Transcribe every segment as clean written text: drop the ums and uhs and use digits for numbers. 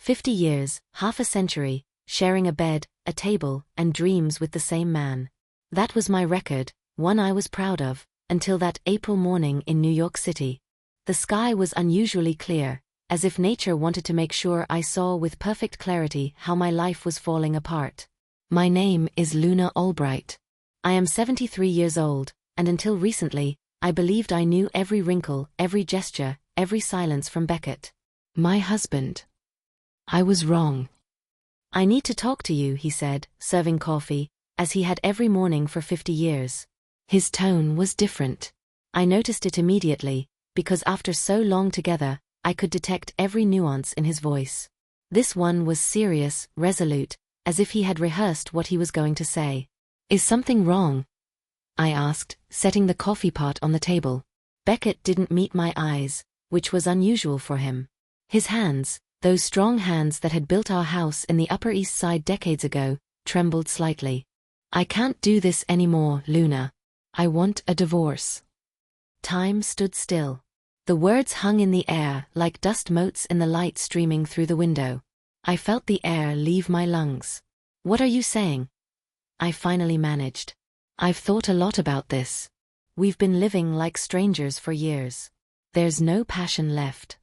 50 years, half a century, sharing a bed, a table, and dreams with the same man. That was my record, one I was proud of, until that April morning in New York City. The sky was unusually clear, as if nature wanted to make sure I saw with perfect clarity how my life was falling apart. My name is Luna Albright. I am 73 years old, and until recently, I believed I knew every wrinkle, every gesture, every silence from Beckett. My husband. I was wrong. I need to talk to you, he said, serving coffee, as he had every morning for 50 years. His tone was different. I noticed it immediately, because after so long together, I could detect every nuance in his voice. This one was serious, resolute, as if he had rehearsed what he was going to say. Is something wrong? I asked, setting the coffee pot on the table. Beckett didn't meet my eyes, which was unusual for him. His hands, those strong hands that had built our house in the Upper East Side decades ago, trembled slightly. I can't do this anymore, Luna. I want a divorce. Time stood still. The words hung in the air like dust motes in the light streaming through the window. I felt the air leave my lungs. What are you saying? I finally managed. I've thought a lot about this. We've been living like strangers for years. There's no passion left.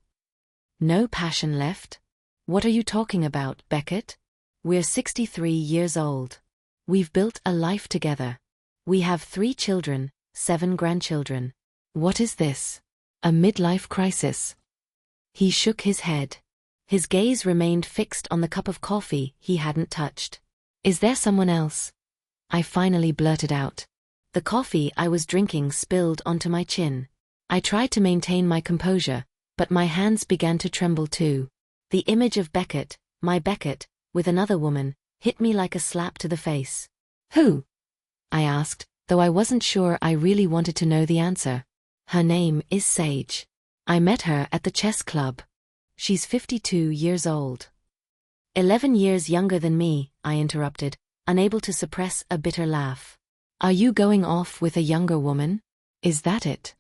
No passion left? What are you talking about, Beckett? We're 63 years old. We've built a life together. We have 3 children, 7 grandchildren. What is this? A midlife crisis? He shook his head. His gaze remained fixed on the cup of coffee he hadn't touched. Is there someone else? I finally blurted out. The coffee I was drinking spilled onto my chin. I tried to maintain my composure, but my hands began to tremble too. The image of Beckett, my Beckett, with another woman, hit me like a slap to the face. Who? I asked, though I wasn't sure I really wanted to know the answer. Her name is Sage. I met her at the chess club. She's 52 years old. 11 years younger than me, I interrupted, unable to suppress a bitter laugh. Are you going off with a younger woman? Is that it?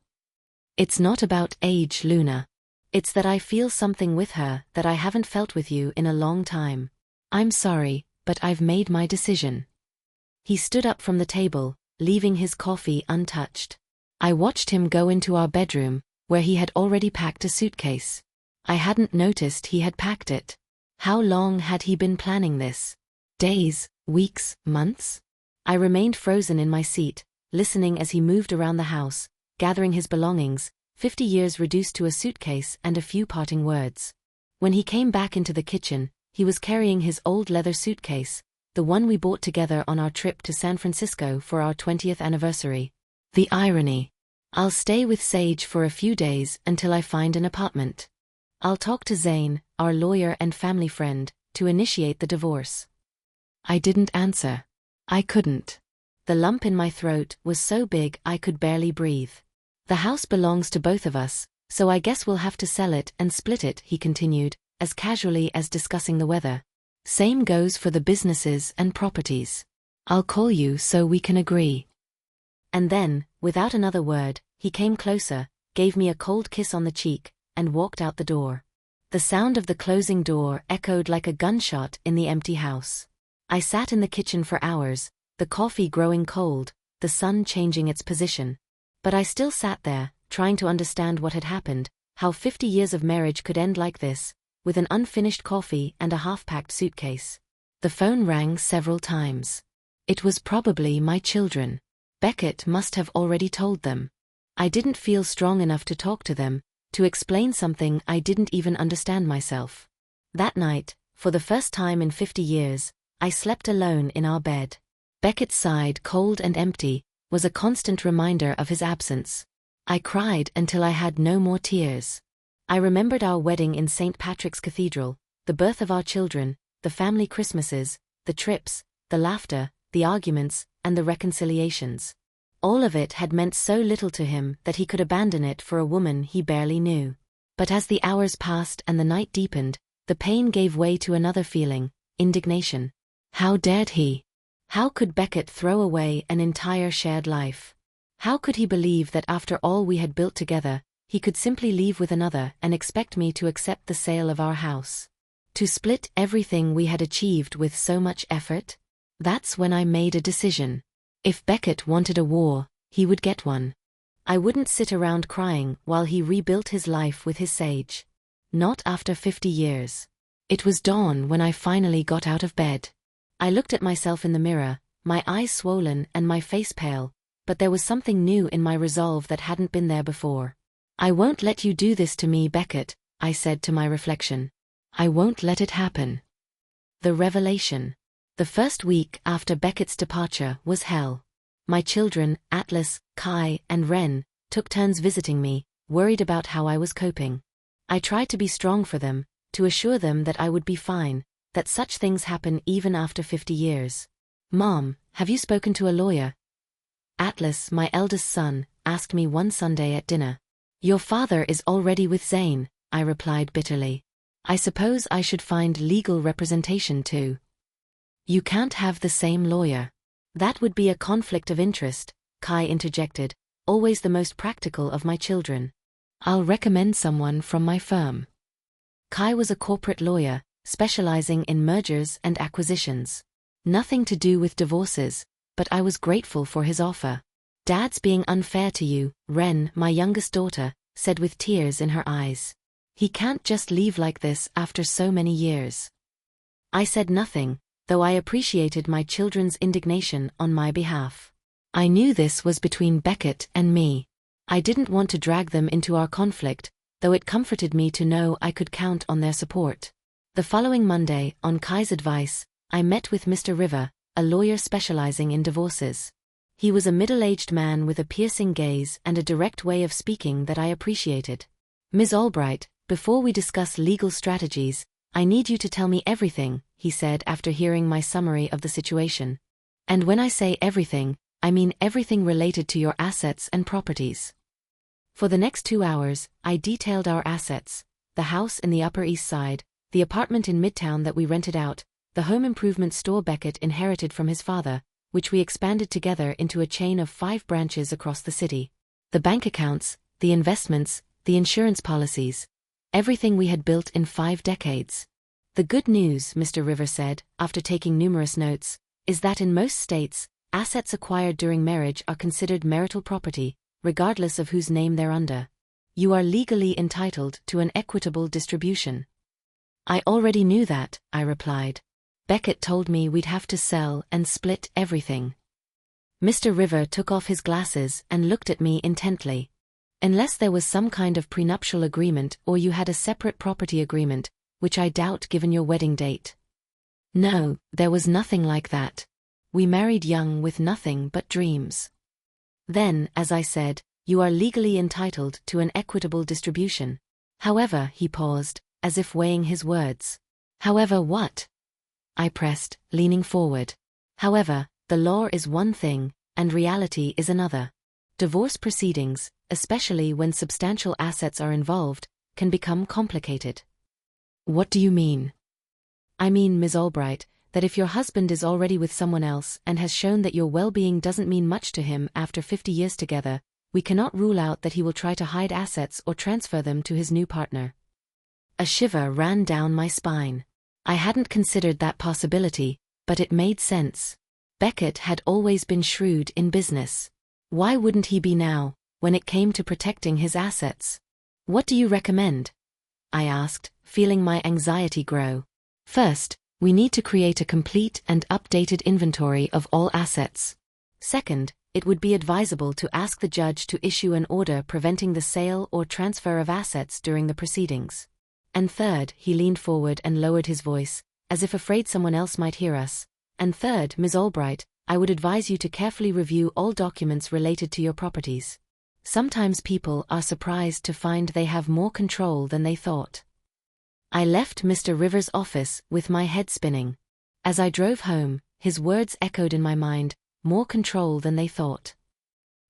It's not about age, Luna. It's that I feel something with her that I haven't felt with you in a long time. I'm sorry, but I've made my decision. He stood up from the table, leaving his coffee untouched. I watched him go into our bedroom, where he had already packed a suitcase. I hadn't noticed he had packed it. How long had he been planning this? Days, weeks, months? I remained frozen in my seat, listening as he moved around the house, gathering his belongings, 50 years reduced to a suitcase and a few parting words. When he came back into the kitchen, he was carrying his old leather suitcase, the one we bought together on our trip to San Francisco for our 20th anniversary. The irony. I'll stay with Sage for a few days until I find an apartment. I'll talk to Zane, our lawyer and family friend, to initiate the divorce. I didn't answer. I couldn't. The lump in my throat was so big I could barely breathe. The house belongs to both of us, so I guess we'll have to sell it and split it, he continued, as casually as discussing the weather. Same goes for the businesses and properties. I'll call you so we can agree. And then, without another word, he came closer, gave me a cold kiss on the cheek, and walked out the door. The sound of the closing door echoed like a gunshot in the empty house. I sat in the kitchen for hours, the coffee growing cold, the sun changing its position. But I still sat there, trying to understand what had happened, how 50 years of marriage could end like this, with an unfinished coffee and a half-packed suitcase. The phone rang several times. It was probably my children. Beckett must have already told them. I didn't feel strong enough to talk to them, to explain something I didn't even understand myself. That night, for the first time in 50 years, I slept alone in our bed. Beckett's side, cold and empty, was a constant reminder of his absence. I cried until I had no more tears. I remembered our wedding in St. Patrick's Cathedral, the birth of our children, the family Christmases, the trips, the laughter, the arguments, and the reconciliations. All of it had meant so little to him that he could abandon it for a woman he barely knew. But as the hours passed and the night deepened, the pain gave way to another feeling, indignation. How dared he? How could Beckett throw away an entire shared life? How could he believe that after all we had built together, he could simply leave with another and expect me to accept the sale of our house? To split everything we had achieved with so much effort? That's when I made a decision. If Beckett wanted a war, he would get one. I wouldn't sit around crying while he rebuilt his life with his sage. Not after 50 years. It was dawn when I finally got out of bed. I looked at myself in the mirror, my eyes swollen and my face pale, but there was something new in my resolve that hadn't been there before. I won't let you do this to me, Beckett, I said to my reflection. I won't let it happen. The revelation. The first week after Beckett's departure was hell. My children, Atlas, Kai, and Ren, took turns visiting me, worried about how I was coping. I tried to be strong for them, to assure them that I would be fine, that such things happen even after 50 years. Mom, have you spoken to a lawyer? Atlas, my eldest son, asked me one Sunday at dinner. Your father is already with Zane, I replied bitterly. I suppose I should find legal representation too. You can't have the same lawyer. That would be a conflict of interest, Kai interjected, always the most practical of my children. I'll recommend someone from my firm. Kai was a corporate lawyer, specializing in mergers and acquisitions. Nothing to do with divorces, but I was grateful for his offer. Dad's being unfair to you, Ren, my youngest daughter, said with tears in her eyes. He can't just leave like this after so many years. I said nothing, though I appreciated my children's indignation on my behalf. I knew this was between Beckett and me. I didn't want to drag them into our conflict, though it comforted me to know I could count on their support. The following Monday, on Kai's advice, I met with Mr. River, a lawyer specializing in divorces. He was a middle-aged man with a piercing gaze and a direct way of speaking that I appreciated. Ms. Albright, before we discuss legal strategies, I need you to tell me everything, he said after hearing my summary of the situation. And when I say everything, I mean everything related to your assets and properties. For the next 2 hours, I detailed our assets: the house in the Upper East Side, the apartment in Midtown that we rented out, the home improvement store Beckett inherited from his father, which we expanded together into a chain of 5 branches across the city, the bank accounts, the investments, the insurance policies, everything we had built in 5 decades. The good news, Mr. River said, after taking numerous notes, is that in most states, assets acquired during marriage are considered marital property, regardless of whose name they're under. You are legally entitled to an equitable distribution. I already knew that, I replied. Beckett told me we'd have to sell and split everything. Mr. River took off his glasses and looked at me intently. Unless there was some kind of prenuptial agreement or you had a separate property agreement, which I doubt given your wedding date. No, there was nothing like that. We married young with nothing but dreams. Then, as I said, you are legally entitled to an equitable distribution. However, he paused, as if weighing his words. However what? I pressed, leaning forward. However, the law is one thing, and reality is another. Divorce proceedings, especially when substantial assets are involved, can become complicated. What do you mean? I mean, Ms. Albright, that if your husband is already with someone else and has shown that your well-being doesn't mean much to him after 50 years together, we cannot rule out that he will try to hide assets or transfer them to his new partner. A shiver ran down my spine. I hadn't considered that possibility, but it made sense. Beckett had always been shrewd in business. Why wouldn't he be now, when it came to protecting his assets? What do you recommend? I asked, feeling my anxiety grow. First, we need to create a complete and updated inventory of all assets. Second, it would be advisable to ask the judge to issue an order preventing the sale or transfer of assets during the proceedings. And third, he leaned forward and lowered his voice, as if afraid someone else might hear us. And third, Ms. Albright, I would advise you to carefully review all documents related to your properties. Sometimes people are surprised to find they have more control than they thought. I left Mr. Rivers' office with my head spinning. As I drove home, his words echoed in my mind, more control than they thought.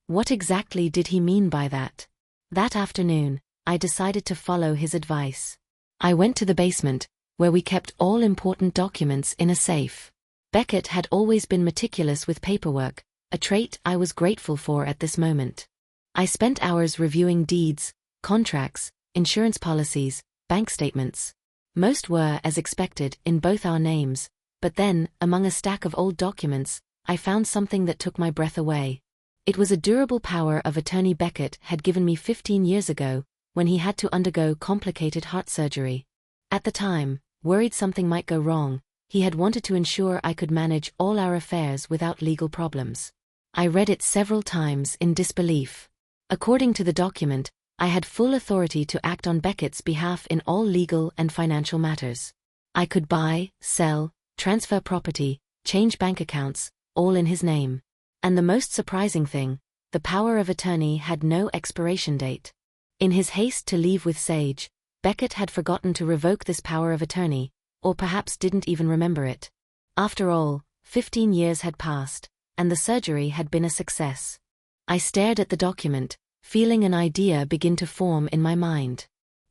What exactly did he mean by that? That afternoon, I decided to follow his advice. I went to the basement, where we kept all important documents in a safe. Beckett had always been meticulous with paperwork, a trait I was grateful for at this moment. I spent hours reviewing deeds, contracts, insurance policies, bank statements. Most were, as expected, in both our names, but then, among a stack of old documents, I found something that took my breath away. It was a durable power of attorney Beckett had given me 15 years ago, when he had to undergo complicated heart surgery. At the time, worried something might go wrong, he had wanted to ensure I could manage all our affairs without legal problems. I read it several times in disbelief. According to the document, I had full authority to act on Beckett's behalf in all legal and financial matters. I could buy, sell, transfer property, change bank accounts, all in his name. And the most surprising thing, the power of attorney had no expiration date. In his haste to leave with Sage, Beckett had forgotten to revoke this power of attorney, or perhaps didn't even remember it. After all, 15 years had passed, and the surgery had been a success. I stared at the document, feeling an idea begin to form in my mind.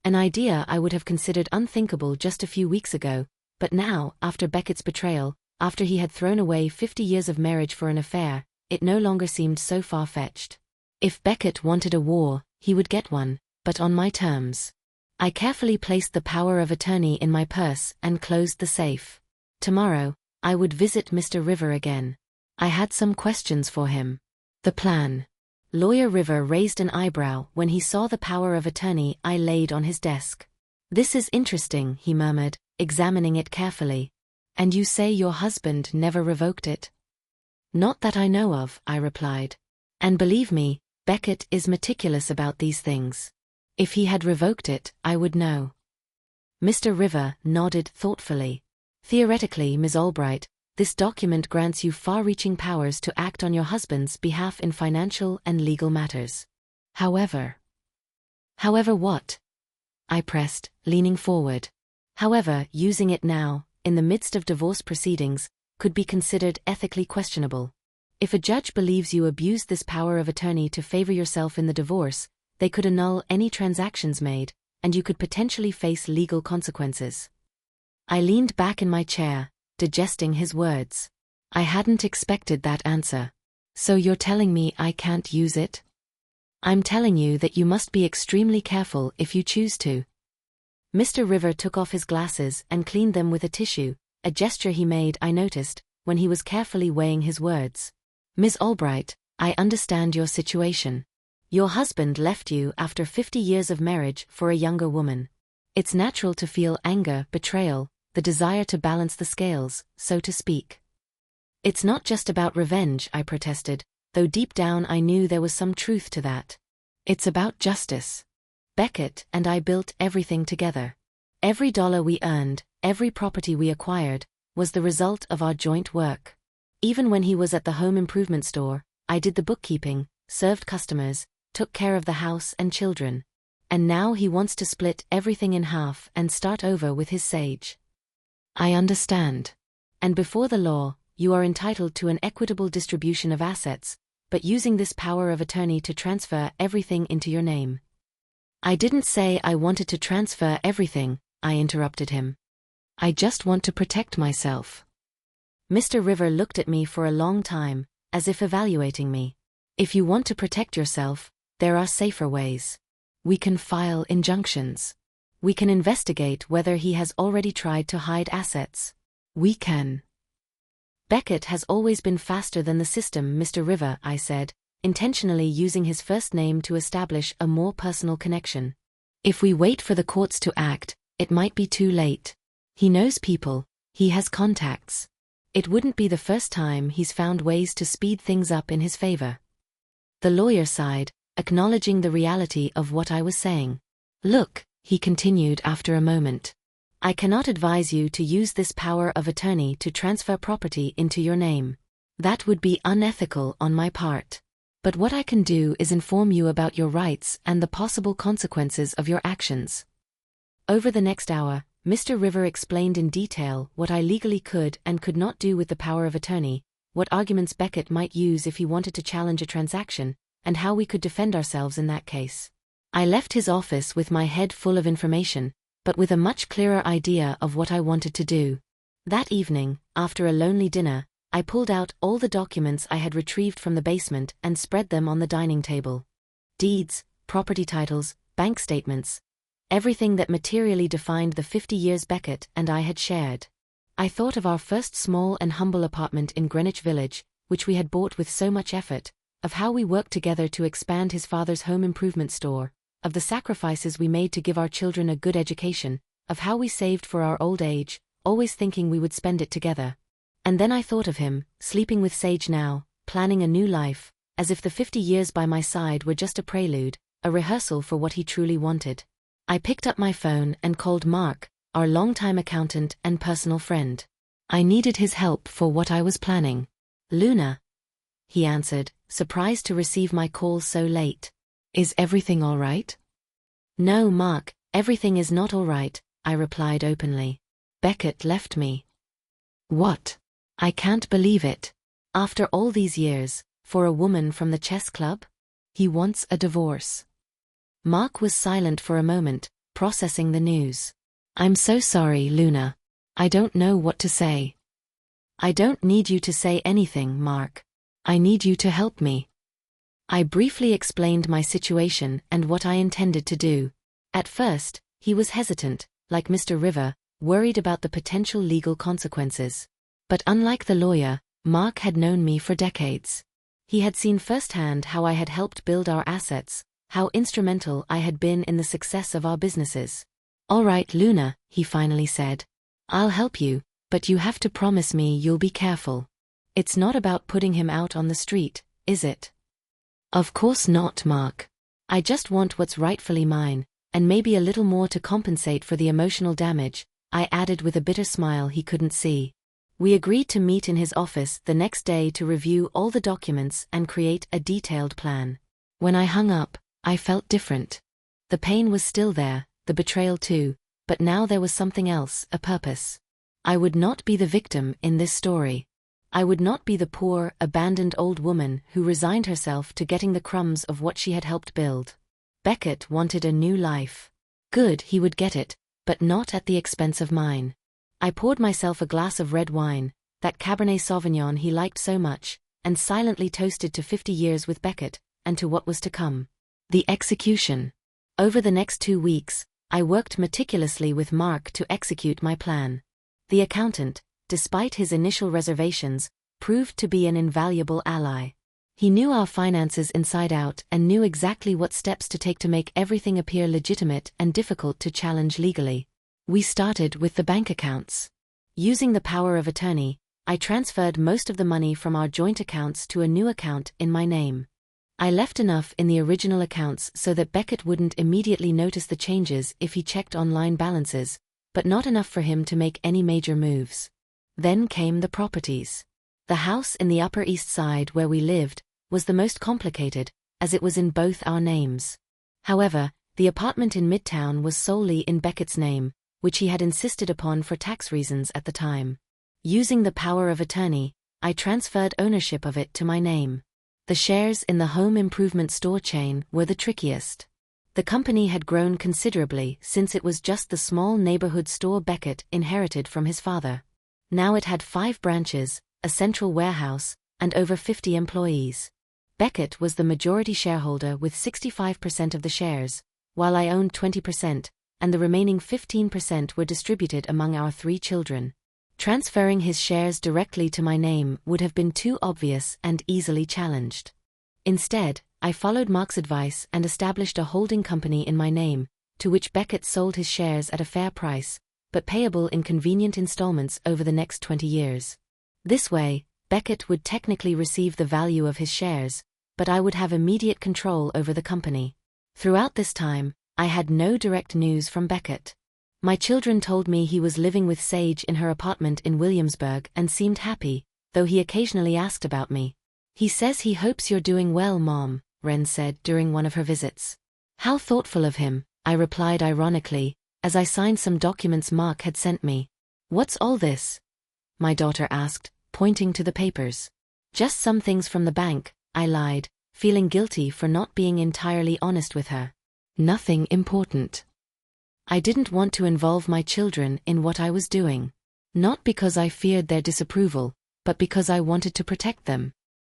An idea I would have considered unthinkable just a few weeks ago, but now, after Beckett's betrayal, after he had thrown away 50 years of marriage for an affair, it no longer seemed so far-fetched. If Beckett wanted a war, he would get one, but on my terms. I carefully placed the power of attorney in my purse and closed the safe. Tomorrow, I would visit Mr. River again. I had some questions for him. The plan. Lawyer River raised an eyebrow when he saw the power of attorney I laid on his desk. "This is interesting," he murmured, examining it carefully. "And you say your husband never revoked it?" "Not that I know of," I replied. "And believe me, Beckett is meticulous about these things. If he had revoked it, I would know." Mr. River nodded thoughtfully. "Theoretically, Ms. Albright, this document grants you far-reaching powers to act on your husband's behalf in financial and legal matters. However what?" I pressed, leaning forward. "However, using it now, in the midst of divorce proceedings, could be considered ethically questionable. If a judge believes you abused this power of attorney to favor yourself in the divorce, they could annul any transactions made, and you could potentially face legal consequences." I leaned back in my chair, digesting his words. I hadn't expected that answer. "So you're telling me I can't use it?" "I'm telling you that you must be extremely careful if you choose to." Mr. River took off his glasses and cleaned them with a tissue, a gesture he made, I noticed, when he was carefully weighing his words. "Ms. Albright, I understand your situation. Your husband left you after 50 years of marriage for a younger woman. It's natural to feel anger, betrayal, the desire to balance the scales, so to speak." "It's not just about revenge," I protested, though deep down I knew there was some truth to that. "It's about justice. Beckett and I built everything together. Every dollar we earned, every property we acquired, was the result of our joint work. Even when he was at the home improvement store, I did the bookkeeping, served customers, took care of the house and children. And now he wants to split everything in half and start over with his Sage." "I understand. And before the law, you are entitled to an equitable distribution of assets, but using this power of attorney to transfer everything into your name." "I didn't say I wanted to transfer everything," I interrupted him. "I just want to protect myself." Mr. River looked at me for a long time, as if evaluating me. "If you want to protect yourself, there are safer ways. We can file injunctions. We can investigate whether he has already tried to hide assets. We can." "Beckett has always been faster than the system, Mr. River," I said, intentionally using his first name to establish a more personal connection. "If we wait for the courts to act, it might be too late. He knows people, he has contacts. It wouldn't be the first time he's found ways to speed things up in his favor." The lawyer sighed, acknowledging the reality of what I was saying. "Look," he continued after a moment, "I cannot advise you to use this power of attorney to transfer property into your name. That would be unethical on my part. But what I can do is inform you about your rights and the possible consequences of your actions." Over the next hour, Mr. River explained in detail what I legally could and could not do with the power of attorney, what arguments Beckett might use if he wanted to challenge a transaction, and how we could defend ourselves in that case. I left his office with my head full of information, but with a much clearer idea of what I wanted to do. That evening, after a lonely dinner, I pulled out all the documents I had retrieved from the basement and spread them on the dining table. Deeds, property titles, bank statements. everything that materially defined the 50 years Beckett and I had shared. I thought of our first small and humble apartment in Greenwich Village, which we had bought with so much effort, of how we worked together to expand his father's home improvement store, of the sacrifices we made to give our children a good education, of how we saved for our old age, always thinking we would spend it together. And then I thought of him, sleeping with Sage now, planning a new life, as if the 50 years by my side were just a prelude, a rehearsal for what he truly wanted. I picked up my phone and called Mark, our longtime accountant and personal friend. I needed his help for what I was planning. "Luna," he answered, surprised to receive my call so late. "Is everything all right?" "No, Mark, everything is not all right," I replied openly. "Beckett left me." "What? I can't believe it. After all these years, for a woman from the chess club? He wants a divorce." Mark was silent for a moment, processing the news. "I'm so sorry, Luna. I don't know what to say." "I don't need you to say anything, Mark. I need you to help me." I briefly explained my situation and what I intended to do. At first, he was hesitant, like Mr. River, worried about the potential legal consequences. But unlike the lawyer, Mark had known me for decades. He had seen firsthand how I had helped build our assets, how instrumental I had been in the success of our businesses. "All right, Luna," he finally said. "I'll help you, but you have to promise me you'll be careful. It's not about putting him out on the street, is it?" "Of course not, Mark. I just want what's rightfully mine, and maybe a little more to compensate for the emotional damage," I added with a bitter smile he couldn't see. We agreed to meet in his office the next day to review all the documents and create a detailed plan. When I hung up, I felt different. The pain was still there, the betrayal too, but now there was something else, a purpose. I would not be the victim in this story. I would not be the poor, abandoned old woman who resigned herself to getting the crumbs of what she had helped build. Beckett wanted a new life. Good, he would get it, but not at the expense of mine. I poured myself a glass of red wine, that Cabernet Sauvignon he liked so much, and silently toasted to 50 years with Beckett, and to what was to come. The execution. Over the next 2 weeks, I worked meticulously with Mark to execute my plan. The accountant, despite his initial reservations, proved to be an invaluable ally. He knew our finances inside out and knew exactly what steps to take to make everything appear legitimate and difficult to challenge legally. We started with the bank accounts. Using the power of attorney, I transferred most of the money from our joint accounts to a new account in my name. I left enough in the original accounts so that Beckett wouldn't immediately notice the changes if he checked online balances, but not enough for him to make any major moves. Then came the properties. The house in the Upper East Side where we lived was the most complicated, as it was in both our names. However, the apartment in Midtown was solely in Beckett's name, which he had insisted upon for tax reasons at the time. Using the power of attorney, I transferred ownership of it to my name. The shares in the home improvement store chain were the trickiest. The company had grown considerably since it was just the small neighborhood store Beckett inherited from his father. Now it had 5 branches, a central warehouse, and over 50 employees. Beckett was the majority shareholder with 65% of the shares, while I owned 20%, and the remaining 15% were distributed among our 3 children. Transferring his shares directly to my name would have been too obvious and easily challenged. Instead, I followed Mark's advice and established a holding company in my name, to which Beckett sold his shares at a fair price, but payable in convenient installments over the next 20 years. This way, Beckett would technically receive the value of his shares, but I would have immediate control over the company. Throughout this time, I had no direct news from Beckett. My children told me he was living with Sage in her apartment in Williamsburg and seemed happy, though he occasionally asked about me. "He says he hopes you're doing well, Mom," Ren said during one of her visits. "How thoughtful of him," I replied ironically, as I signed some documents Mark had sent me. "What's all this?" my daughter asked, pointing to the papers. "Just some things from the bank," I lied, feeling guilty for not being entirely honest with her. "Nothing important." I didn't want to involve my children in what I was doing. Not because I feared their disapproval, but because I wanted to protect them.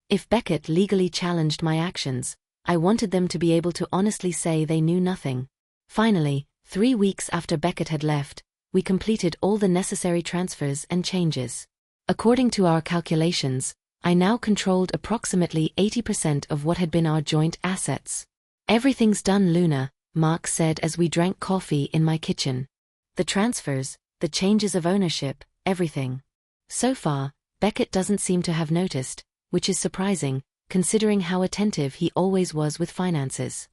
If Beckett legally challenged my actions, I wanted them to be able to honestly say they knew nothing. Finally, 3 weeks after Beckett had left, we completed all the necessary transfers and changes. According to our calculations, I now controlled approximately 80% of what had been our joint assets. Everything's done, Luna, Mark said as we drank coffee in my kitchen. The transfers, the changes of ownership, everything. So far, Beckett doesn't seem to have noticed, which is surprising, considering how attentive he always was with finances.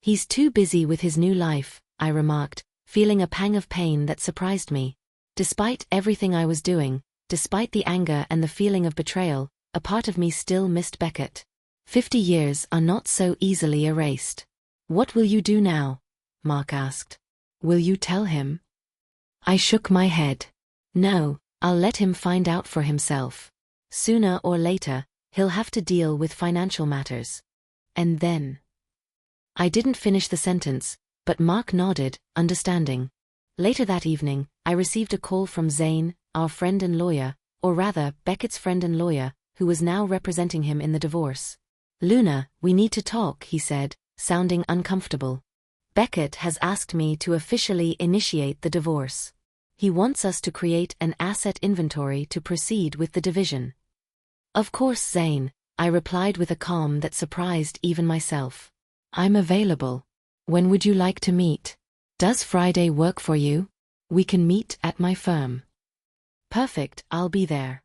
He's too busy with his new life, I remarked, feeling a pang of pain that surprised me. Despite everything I was doing, despite the anger and the feeling of betrayal, a part of me still missed Beckett. 50 years are not so easily erased. What will you do now? Mark asked. Will you tell him? I shook my head. No, I'll let him find out for himself. Sooner or later, he'll have to deal with financial matters. And then. I didn't finish the sentence, but Mark nodded, understanding. Later that evening, I received a call from Zane, our friend and lawyer, or rather, Beckett's friend and lawyer, who was now representing him in the divorce. Luna, we need to talk, he said, sounding uncomfortable. Beckett has asked me to officially initiate the divorce. He wants us to create an asset inventory to proceed with the division. Of course, Zane, I replied with a calm that surprised even myself. I'm available. When would you like to meet? Does Friday work for you? We can meet at my firm. Perfect, I'll be there.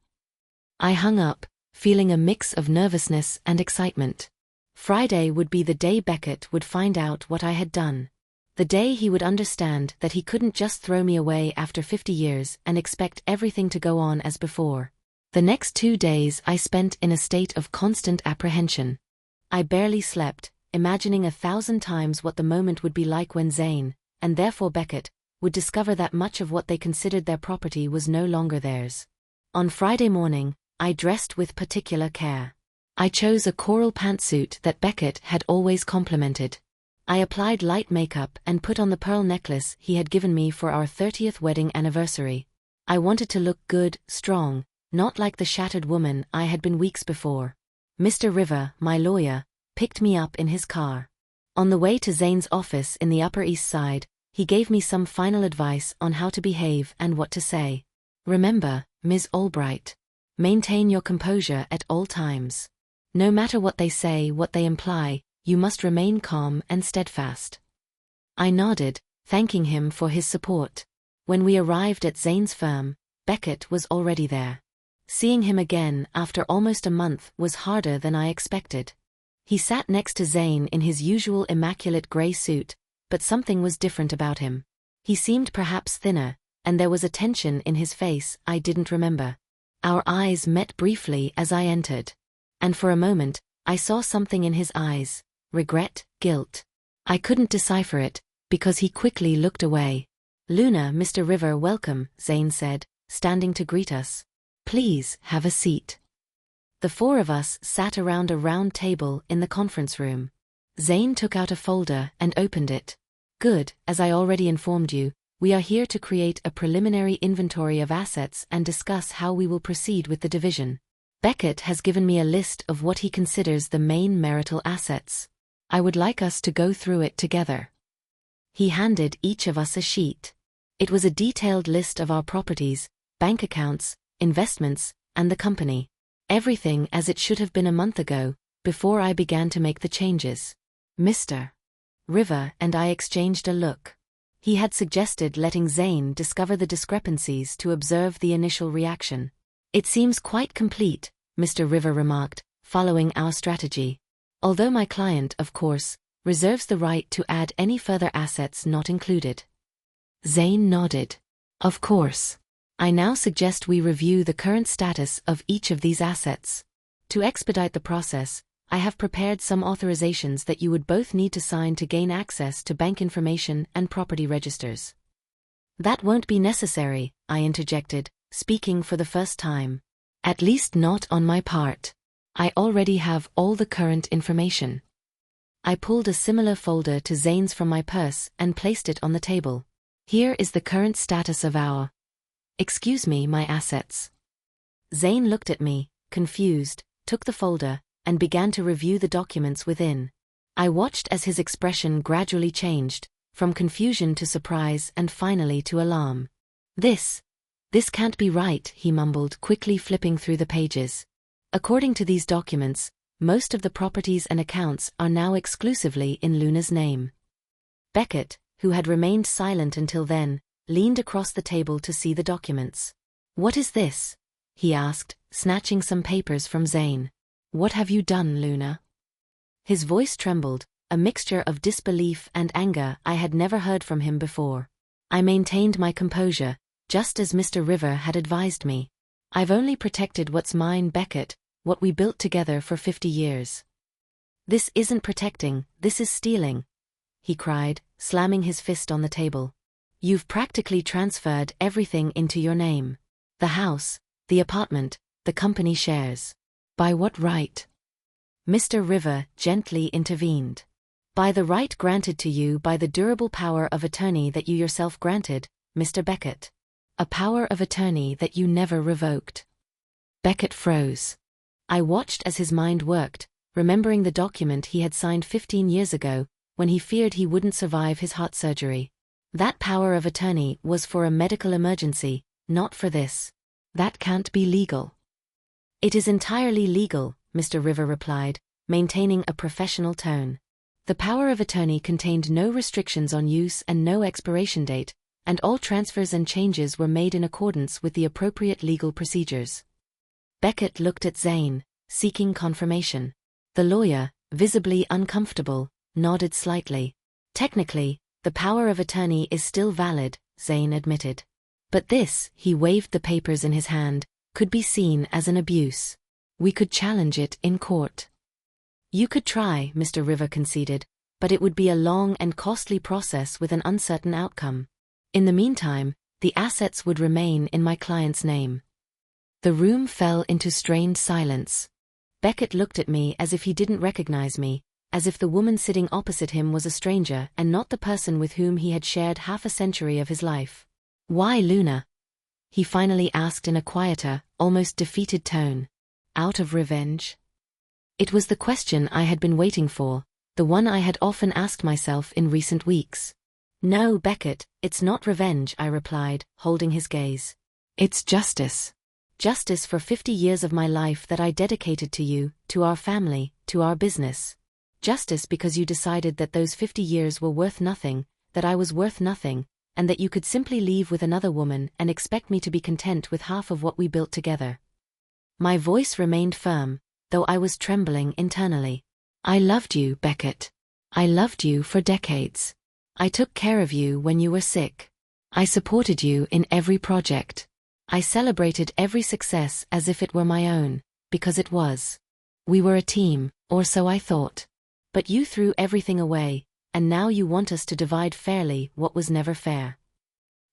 I hung up, feeling a mix of nervousness and excitement. Friday would be the day Beckett would find out what I had done. The day he would understand that he couldn't just throw me away after 50 years and expect everything to go on as before. The next 2 days I spent in a state of constant apprehension. I barely slept, imagining 1,000 times what the moment would be like when Zane, and therefore Beckett, would discover that much of what they considered their property was no longer theirs. On Friday morning, I dressed with particular care. I chose a coral pantsuit that Beckett had always complimented. I applied light makeup and put on the pearl necklace he had given me for our 30th wedding anniversary. I wanted to look good, strong, not like the shattered woman I had been weeks before. Mr. River, my lawyer, picked me up in his car. On the way to Zane's office in the Upper East Side, he gave me some final advice on how to behave and what to say. Remember, Ms. Albright. Maintain your composure at all times. No matter what they say, what they imply, you must remain calm and steadfast. I nodded, thanking him for his support. When we arrived at Zane's firm, Beckett was already there. Seeing him again after almost a month was harder than I expected. He sat next to Zane in his usual immaculate grey suit, but something was different about him. He seemed perhaps thinner, and there was a tension in his face I didn't remember. Our eyes met briefly as I entered. And for a moment, I saw something in his eyes, regret, guilt. I couldn't decipher it, because he quickly looked away. Luna, Mr. River, welcome, Zane said, standing to greet us. Please, have a seat. The 4 of us sat around a round table in the conference room. Zane took out a folder and opened it. Good, as I already informed you, we are here to create a preliminary inventory of assets and discuss how we will proceed with the division. Beckett has given me a list of what he considers the main marital assets. I would like us to go through it together. He handed each of us a sheet. It was a detailed list of our properties, bank accounts, investments, and the company. Everything as it should have been a month ago, before I began to make the changes. Mr. River and I exchanged a look. He had suggested letting Zane discover the discrepancies to observe the initial reaction. It seems quite complete, Mr. River remarked, following our strategy. Although my client, of course, reserves the right to add any further assets not included. Zane nodded. Of course. I now suggest we review the current status of each of these assets. To expedite the process, I have prepared some authorizations that you would both need to sign to gain access to bank information and property registers. That won't be necessary, I interjected, speaking for the first time. At least not on my part. I already have all the current information. I pulled a similar folder to Zane's from my purse and placed it on the table. Here is the current status of our... Excuse me, my assets. Zane looked at me, confused, took the folder, and began to review the documents within. I watched as his expression gradually changed, from confusion to surprise and finally to alarm. This can't be right, he mumbled, quickly flipping through the pages. According to these documents, most of the properties and accounts are now exclusively in Luna's name. Beckett, who had remained silent until then, leaned across the table to see the documents. "What is this?" he asked, snatching some papers from Zane. "What have you done, Luna?" His voice trembled, a mixture of disbelief and anger I had never heard from him before. I maintained my composure, just as Mr. River had advised me. "I've only protected what's mine, Beckett, what we built together for 50 years. This isn't protecting, this is stealing," he cried, slamming his fist on the table. "You've practically transferred everything into your name. The house, the apartment, the company shares. By what right?" Mr. River gently intervened. "By the right granted to you by the durable power of attorney that you yourself granted, Mr. Beckett. A power of attorney that you never revoked." Beckett froze. I watched as his mind worked, remembering the document he had signed 15 years ago, when he feared he wouldn't survive his heart surgery. That power of attorney was for a medical emergency, not for this. "That can't be legal." "It is entirely legal," Mr. River replied, maintaining a professional tone. "The power of attorney contained no restrictions on use and no expiration date, and all transfers and changes were made in accordance with the appropriate legal procedures." Beckett looked at Zane, seeking confirmation. The lawyer, visibly uncomfortable, nodded slightly. "Technically, the power of attorney is still valid," Zane admitted. "But this," he waved the papers in his hand, "could be seen as an abuse. We could challenge it in court." "You could try," Mr. River conceded, "but it would be a long and costly process with an uncertain outcome. In the meantime, the assets would remain in my client's name." The room fell into strained silence. Beckett looked at me as if he didn't recognize me, as if the woman sitting opposite him was a stranger and not the person with whom he had shared half a century of his life. "Why, Luna?" he finally asked in a quieter, almost defeated tone. "Out of revenge?" It was the question I had been waiting for, the one I had often asked myself in recent weeks. "No, Beckett, it's not revenge," I replied, holding his gaze. "It's justice. Justice for 50 years of my life that I dedicated to you, to our family, to our business. Justice because you decided that those 50 years were worth nothing, that I was worth nothing, and that you could simply leave with another woman and expect me to be content with half of what we built together." My voice remained firm, though I was trembling internally. "I loved you, Beckett. I loved you for decades. I took care of you when you were sick. I supported you in every project. I celebrated every success as if it were my own, because it was. We were a team, or so I thought. But you threw everything away, and now you want us to divide fairly what was never fair."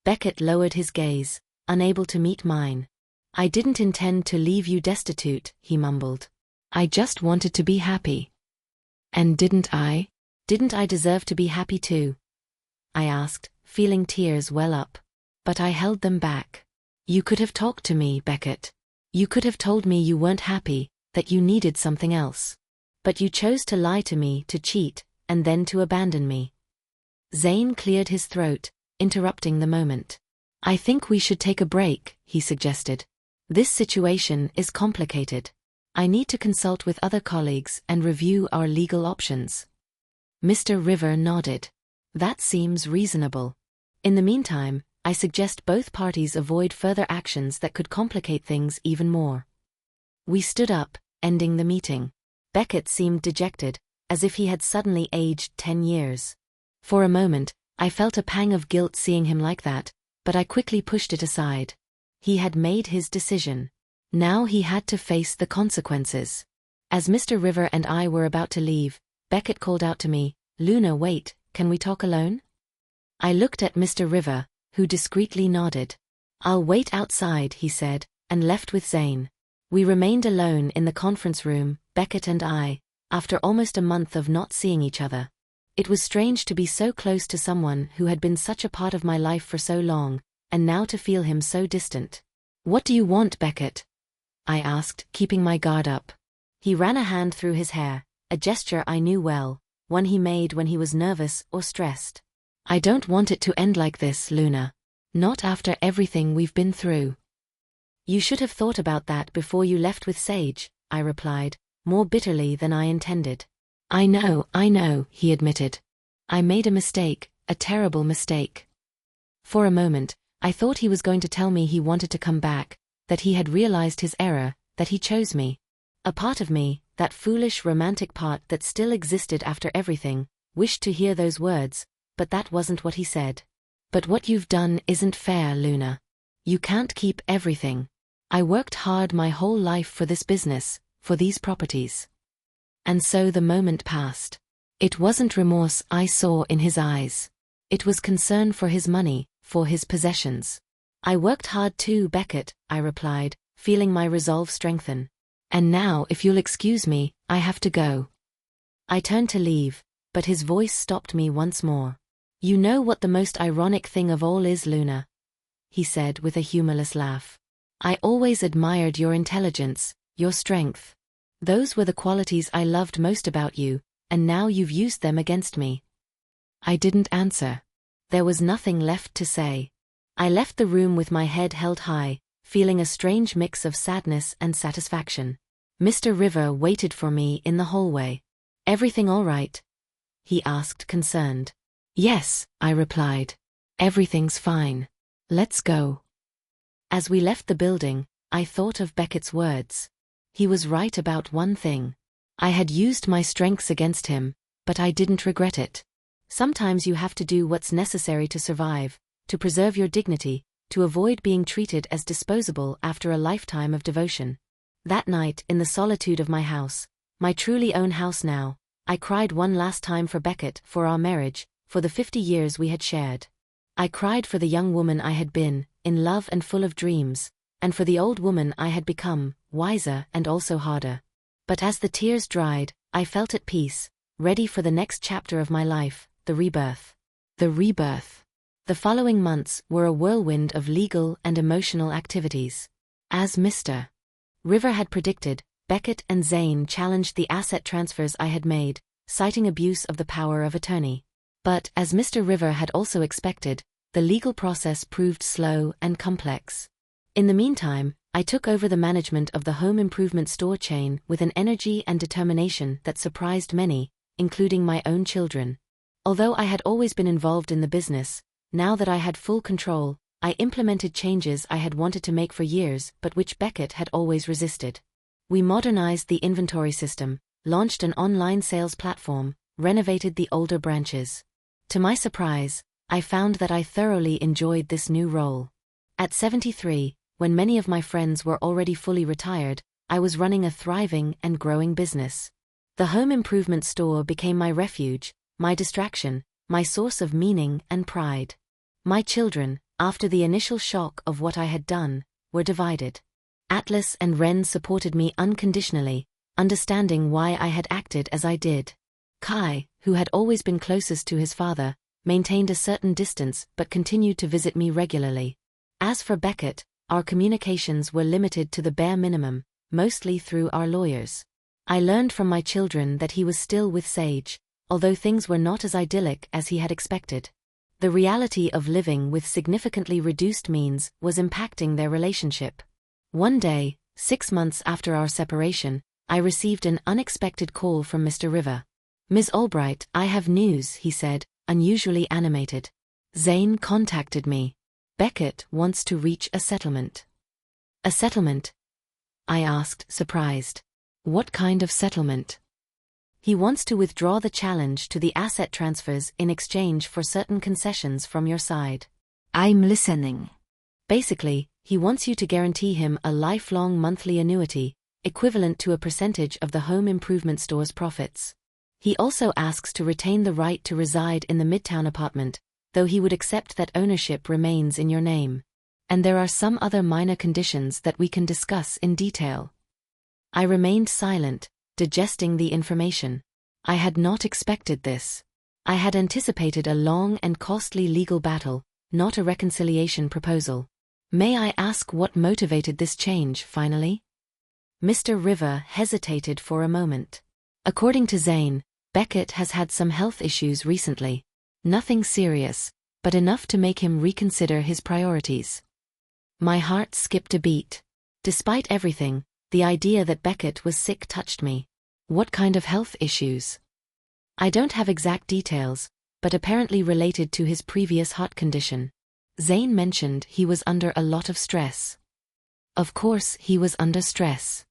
Beckett lowered his gaze, unable to meet mine. "I didn't intend to leave you destitute," he mumbled. "I just wanted to be happy." "And didn't I? Didn't I deserve to be happy too?" I asked, feeling tears well up. But I held them back. "You could have talked to me, Beckett. You could have told me you weren't happy, that you needed something else. But you chose to lie to me, to cheat, and then to abandon me." Zane cleared his throat, interrupting the moment. "I think we should take a break," he suggested. "This situation is complicated. I need to consult with other colleagues and review our legal options." Mr. River nodded. "That seems reasonable. In the meantime, I suggest both parties avoid further actions that could complicate things even more." We stood up, ending the meeting. Beckett seemed dejected, as if he had suddenly aged 10 years. For a moment, I felt a pang of guilt seeing him like that, but I quickly pushed it aside. He had made his decision. Now he had to face the consequences. As Mr. River and I were about to leave, Beckett called out to me, "Luna, wait, can we talk alone?" I looked at Mr. River, who discreetly nodded. "I'll wait outside," he said, and left with Zane. We remained alone in the conference room, Beckett and I, after almost a month of not seeing each other. It was strange to be so close to someone who had been such a part of my life for so long, and now to feel him so distant. "What do you want, Beckett?" I asked, keeping my guard up. He ran a hand through his hair, a gesture I knew well, one he made when he was nervous or stressed. I don't want it to end like this, Luna. Not after everything we've been through. You should have thought about that before you left with Sage, I replied, more bitterly than I intended. I know, he admitted. I made a mistake, a terrible mistake. For a moment, I thought he was going to tell me he wanted to come back, that he had realized his error, that he chose me. A part of me, that foolish romantic part that still existed after everything, wished to hear those words, but that wasn't what he said. But what you've done isn't fair, Luna. You can't keep everything. I worked hard my whole life for this business, for these properties. And so the moment passed. It wasn't remorse I saw in his eyes. It was concern for his money, for his possessions. I worked hard too, Beckett, I replied, feeling my resolve strengthen. And now, if you'll excuse me, I have to go. I turned to leave, but his voice stopped me once more. You know what the most ironic thing of all is, Luna? He said with a humorless laugh. I always admired your intelligence, your strength. Those were the qualities I loved most about you, and now you've used them against me. I didn't answer. There was nothing left to say. I left the room with my head held high, feeling a strange mix of sadness and satisfaction. Mr. River waited for me in the hallway. Everything all right? He asked, concerned. Yes, I replied. Everything's fine. Let's go. As we left the building, I thought of Beckett's words. He was right about one thing. I had used my strengths against him, but I didn't regret it. Sometimes you have to do what's necessary to survive, to preserve your dignity, to avoid being treated as disposable after a lifetime of devotion. That night, in the solitude of my house, my truly own house now, I cried one last time for Beckett, for our marriage, for the 50 years we had shared. I cried for the young woman I had been, in love and full of dreams, and for the old woman I had become, wiser and also harder. But as the tears dried, I felt at peace, ready for the next chapter of my life, the rebirth. The rebirth. The following months were a whirlwind of legal and emotional activities. As Mr. River had predicted, Beckett and Zane challenged the asset transfers I had made, citing abuse of the power of attorney. But, as Mr. River had also expected, the legal process proved slow and complex. In the meantime, I took over the management of the home improvement store chain with an energy and determination that surprised many, including my own children. Although I had always been involved in the business, now that I had full control, I implemented changes I had wanted to make for years but which Beckett had always resisted. We modernized the inventory system, launched an online sales platform, renovated the older branches. To my surprise, I found that I thoroughly enjoyed this new role. At 73, when many of my friends were already fully retired, I was running a thriving and growing business. The home improvement store became my refuge, my distraction, my source of meaning and pride. My children, after the initial shock of what I had done, were divided. Atlas and Ren supported me unconditionally, understanding why I had acted as I did. Kai, who had always been closest to his father, maintained a certain distance but continued to visit me regularly. As for Beckett, our communications were limited to the bare minimum, mostly through our lawyers. I learned from my children that he was still with Sage, although things were not as idyllic as he had expected. The reality of living with significantly reduced means was impacting their relationship. One day, 6 months after our separation, I received an unexpected call from Mr. River. Ms. Albright, I have news, he said, unusually animated. Zane contacted me. Beckett wants to reach a settlement. A settlement? I asked, surprised. What kind of settlement? He wants to withdraw the challenge to the asset transfers in exchange for certain concessions from your side. I'm listening. Basically, he wants you to guarantee him a lifelong monthly annuity, equivalent to a percentage of the home improvement store's profits. He also asks to retain the right to reside in the Midtown apartment, though he would accept that ownership remains in your name. And there are some other minor conditions that we can discuss in detail. I remained silent, digesting the information. I had not expected this. I had anticipated a long and costly legal battle, not a reconciliation proposal. May I ask what motivated this change, finally? Mr. River hesitated for a moment. According to Zane, Beckett has had some health issues recently. Nothing serious, but enough to make him reconsider his priorities. My heart skipped a beat. Despite everything, the idea that Beckett was sick touched me. What kind of health issues? I don't have exact details, but apparently related to his previous heart condition. Zane mentioned he was under a lot of stress. Of course he was under stress.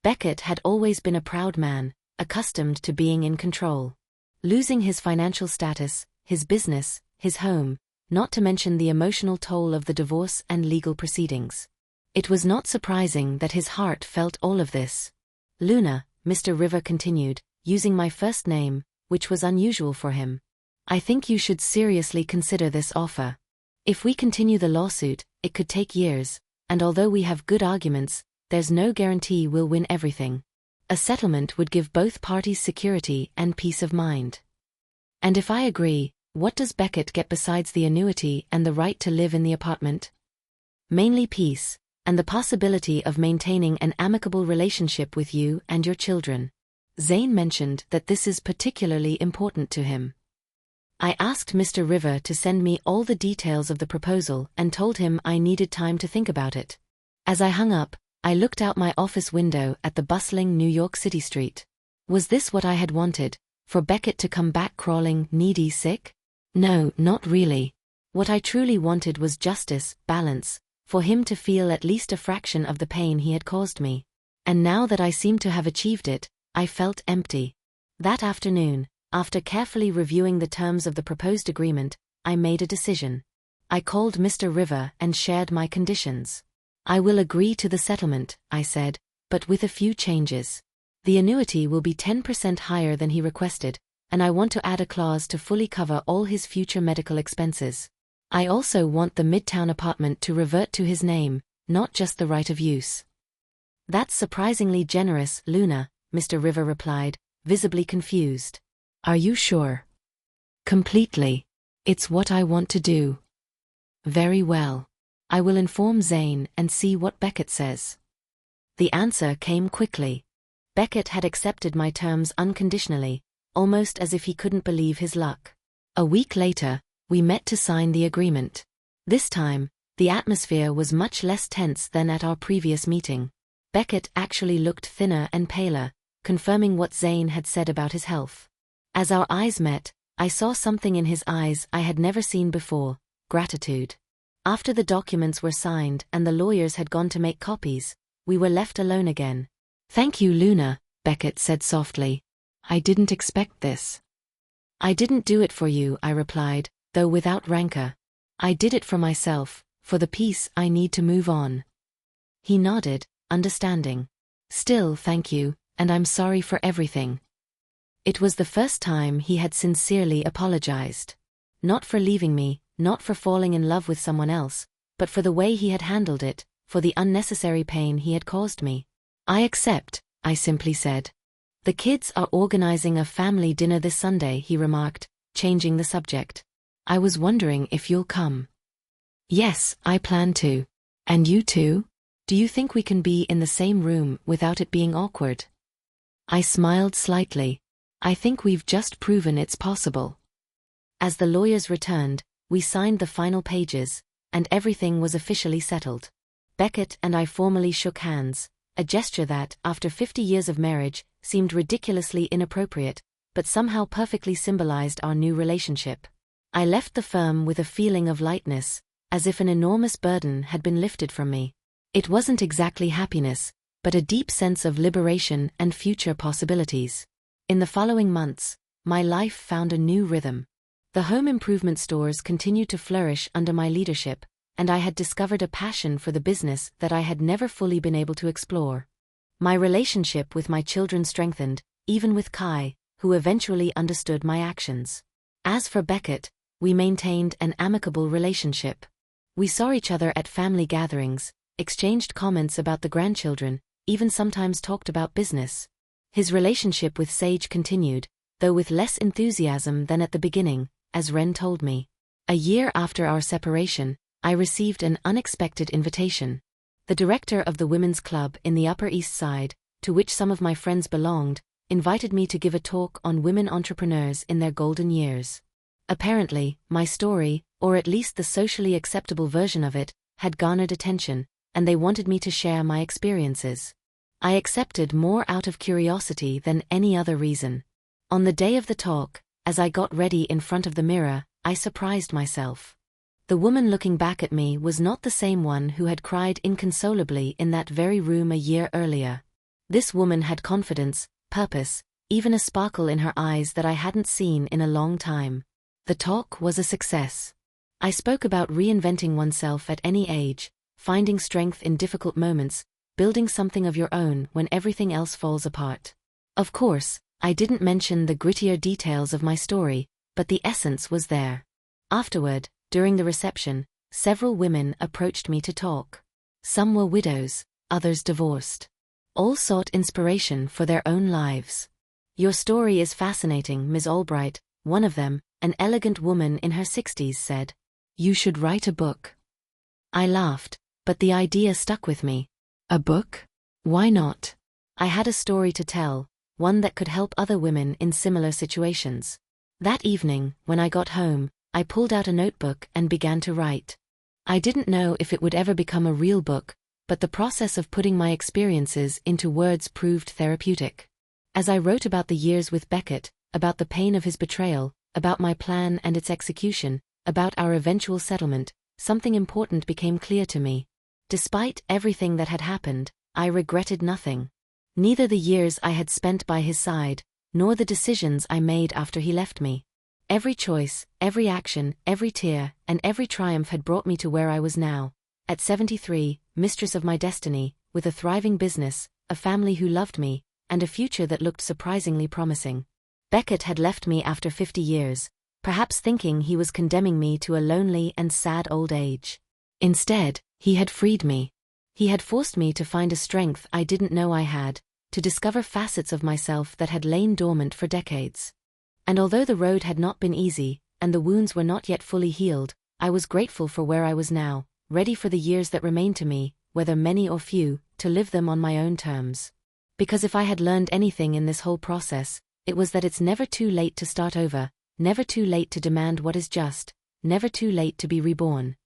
Beckett had always been a proud man, accustomed to being in control. Losing his financial status, his business, his home, not to mention the emotional toll of the divorce and legal proceedings. It was not surprising that his heart felt all of this. Luna, Mr. River continued, using my first name, which was unusual for him. I think you should seriously consider this offer. If we continue the lawsuit, it could take years, and although we have good arguments, there's no guarantee we'll win everything. A settlement would give both parties security and peace of mind. And if I agree, what does Beckett get besides the annuity and the right to live in the apartment? Mainly peace, and the possibility of maintaining an amicable relationship with you and your children. Zane mentioned that this is particularly important to him. I asked Mr. River to send me all the details of the proposal and told him I needed time to think about it. As I hung up, I looked out my office window at the bustling New York City street. Was this what I had wanted, for Beckett to come back crawling, needy, sick? No, not really. What I truly wanted was justice, balance, for him to feel at least a fraction of the pain he had caused me. And now that I seemed to have achieved it, I felt empty. That afternoon, after carefully reviewing the terms of the proposed agreement, I made a decision. I called Mr. River and shared my conditions. I will agree to the settlement, I said, but with a few changes. The annuity will be 10% higher than he requested, and I want to add a clause to fully cover all his future medical expenses. I also want the Midtown apartment to revert to his name, not just the right of use. That's surprisingly generous, Luna, Mr. River replied, visibly confused. Are you sure? Completely. It's what I want to do. Very well. I will inform Zane and see what Beckett says. The answer came quickly. Beckett had accepted my terms unconditionally, almost as if he couldn't believe his luck. A week later, we met to sign the agreement. This time, the atmosphere was much less tense than at our previous meeting. Beckett actually looked thinner and paler, confirming what Zane had said about his health. As our eyes met, I saw something in his eyes I had never seen before: gratitude. After the documents were signed and the lawyers had gone to make copies, we were left alone again. Thank you, Luna, Beckett said softly. I didn't expect this. I didn't do it for you, I replied, though without rancor. I did it for myself, for the peace I need to move on. He nodded, understanding. Still, thank you, and I'm sorry for everything. It was the first time he had sincerely apologized. Not for leaving me, not for falling in love with someone else, but for the way he had handled it, for the unnecessary pain he had caused me. I accept, I simply said. The kids are organizing a family dinner this Sunday, he remarked, changing the subject. I was wondering if you'll come. Yes, I plan to. And you too? Do you think we can be in the same room without it being awkward? I smiled slightly. I think we've just proven it's possible. As the lawyers returned, we signed the final pages, and everything was officially settled. Beckett and I formally shook hands, a gesture that, after 50 years of marriage, seemed ridiculously inappropriate, but somehow perfectly symbolized our new relationship. I left the firm with a feeling of lightness, as if an enormous burden had been lifted from me. It wasn't exactly happiness, but a deep sense of liberation and future possibilities. In the following months, my life found a new rhythm. The home improvement stores continued to flourish under my leadership, and I had discovered a passion for the business that I had never fully been able to explore. My relationship with my children strengthened, even with Kai, who eventually understood my actions. As for Beckett, we maintained an amicable relationship. We saw each other at family gatherings, exchanged comments about the grandchildren, even sometimes talked about business. His relationship with Sage continued, though with less enthusiasm than at the beginning, as Ren told me. A year after our separation, I received an unexpected invitation. The director of the women's club in the Upper East Side, to which some of my friends belonged, invited me to give a talk on women entrepreneurs in their golden years. Apparently, my story, or at least the socially acceptable version of it, had garnered attention, and they wanted me to share my experiences. I accepted more out of curiosity than any other reason. On the day of the talk, as I got ready in front of the mirror, I surprised myself. The woman looking back at me was not the same one who had cried inconsolably in that very room a year earlier. This woman had confidence, purpose, even a sparkle in her eyes that I hadn't seen in a long time. The talk was a success. I spoke about reinventing oneself at any age, finding strength in difficult moments, building something of your own when everything else falls apart. Of course, I didn't mention the grittier details of my story, but the essence was there. Afterward, during the reception, several women approached me to talk. Some were widows, others divorced. All sought inspiration for their own lives. "Your story is fascinating, Ms. Albright," one of them, an elegant woman in her 60s, said. "You should write a book." I laughed, but the idea stuck with me. A book? Why not? I had a story to tell, one that could help other women in similar situations. That evening, when I got home, I pulled out a notebook and began to write. I didn't know if it would ever become a real book, but the process of putting my experiences into words proved therapeutic. As I wrote about the years with Beckett, about the pain of his betrayal, about my plan and its execution, about our eventual settlement, something important became clear to me. Despite everything that had happened, I regretted nothing. Neither the years I had spent by his side, nor the decisions I made after he left me. Every choice, every action, every tear, and every triumph had brought me to where I was now. At 73, mistress of my destiny, with a thriving business, a family who loved me, and a future that looked surprisingly promising. Beckett had left me after 50 years, perhaps thinking he was condemning me to a lonely and sad old age. Instead, he had freed me. He had forced me to find a strength I didn't know I had, to discover facets of myself that had lain dormant for decades. And although the road had not been easy, and the wounds were not yet fully healed, I was grateful for where I was now, ready for the years that remained to me, whether many or few, to live them on my own terms. Because if I had learned anything in this whole process, it was that it's never too late to start over, never too late to demand what is just, never too late to be reborn.